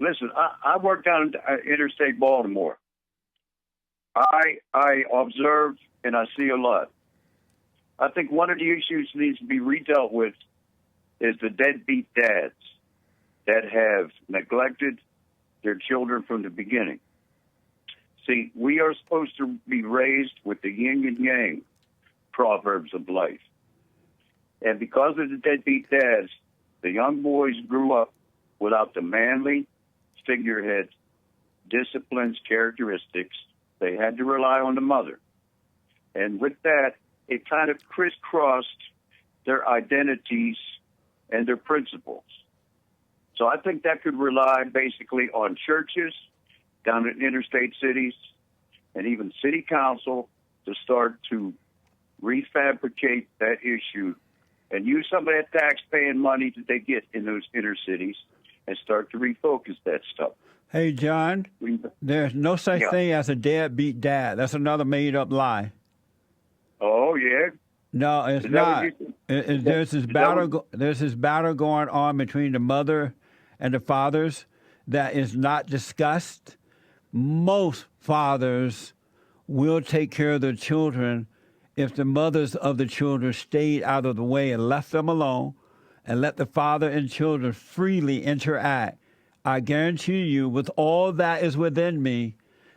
listen, I work down in interstate Baltimore. I observe and I see a lot. I think one of the issues that needs to be redealt with is the deadbeat dads that have neglected their children from the beginning. See, we are supposed to be raised with the yin and yang proverbs of life. And because of the deadbeat dads, the young boys grew up without the manly figurehead, disciplines, characteristics. They had to rely on the mother. And with that, it kind of crisscrossed their identities and their principles. So I think that could rely basically on churches down in interstate cities and even city council to start to refabricate that issue and use some of that tax-paying money that they get in those inner cities and start to refocus that stuff. Hey, John, there's no such thing as a deadbeat dad. That's another made-up lie. Oh, yeah? No, it's not. There's this battle going on between the mother and the fathers that is not discussed. Most fathers will take care of their children if the mothers of the children stayed out of the way and left them alone and let the father and children freely interact. I guarantee you, with all that is within me,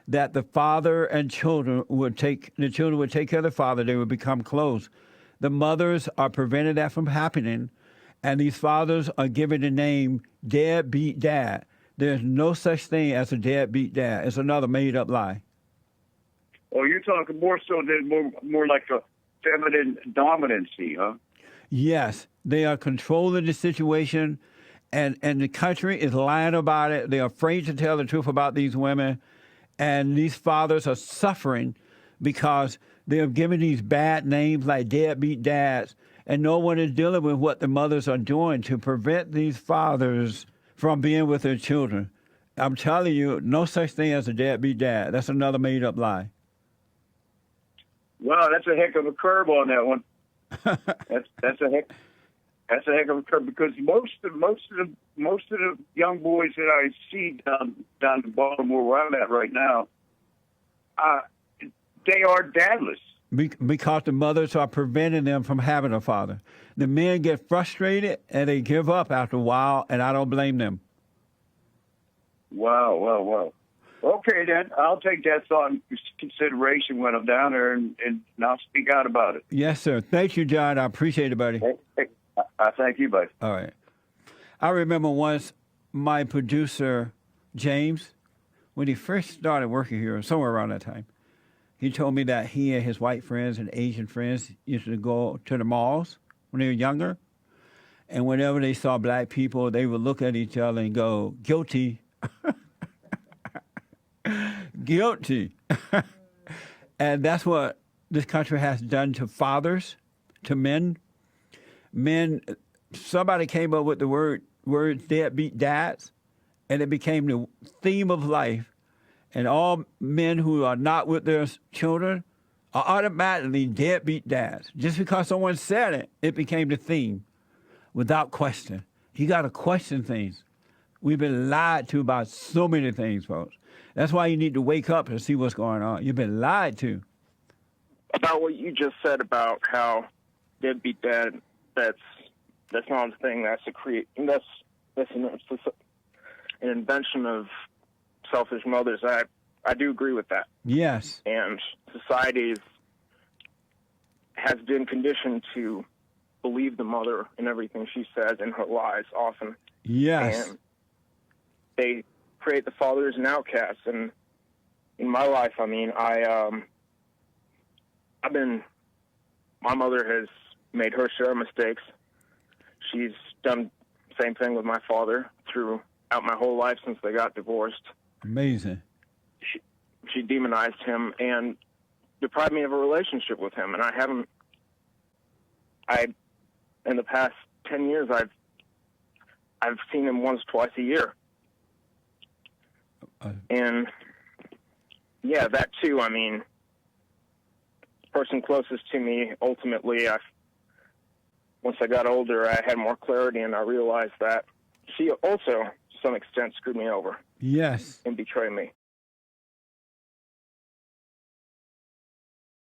that the father and the children would take care of the father. They would become close. The mothers are preventing that from happening, and these fathers are given the name deadbeat dad. There's no such thing as a deadbeat dad. It's another made-up lie. Oh, you're talking more so than more like a feminine dominancy, huh? Yes, they are controlling the situation, and the country is lying about it. They're afraid to tell the truth about these women, and these fathers are suffering because they're given these bad names like deadbeat dads, and no one is dealing with what the mothers are doing to prevent these fathers from being with their children. I'm telling you, no such thing as a deadbeat dad. That's another made-up lie. Wow, that's a heck of a curve on that one. That's a heck of a curve because most of the young boys that I see down in Baltimore where I'm at right now, they are dadless. Because the mothers are preventing them from having a father. The men get frustrated and they give up after a while, and I don't blame them. Wow. Okay, then. I'll take that thought into consideration when I'm down there, and I'll speak out about it. Yes, sir. Thank you, John. I appreciate it, buddy. Hey, I thank you, buddy. All right. I remember once my producer, James, when he first started working here, somewhere around that time, he told me that he and his white friends and Asian friends used to go to the malls when they were younger. And whenever they saw black people, they would look at each other and go, guilty. Guilty. And that's what this country has done to fathers, to men. Men, somebody came up with the word deadbeat dads, and it became the theme of life. And all men who are not with their children are automatically deadbeat dads. Just because someone said it, it became the theme without question. You got to question things. We've been lied to about so many things, folks. That's why you need to wake up and see what's going on. You've been lied to. About what you just said about how deadbeat dad, that's not a thing. That's an invention of selfish mothers. I do agree with that. Yes. And society has been conditioned to believe the mother in everything she says in her lies often. Yes. And they create the father as an outcast. And in my life, I mean, my mother has made her share of mistakes. She's done the same thing with my father throughout my whole life since they got divorced. Amazing. She demonized him and deprived me of a relationship with him. And in the past 10 years, I've seen him once, twice a year. And yeah, that too, I mean, person closest to me, ultimately, once I got older, I had more clarity and I realized that she also some extent, screw me over. Yes. And betray me.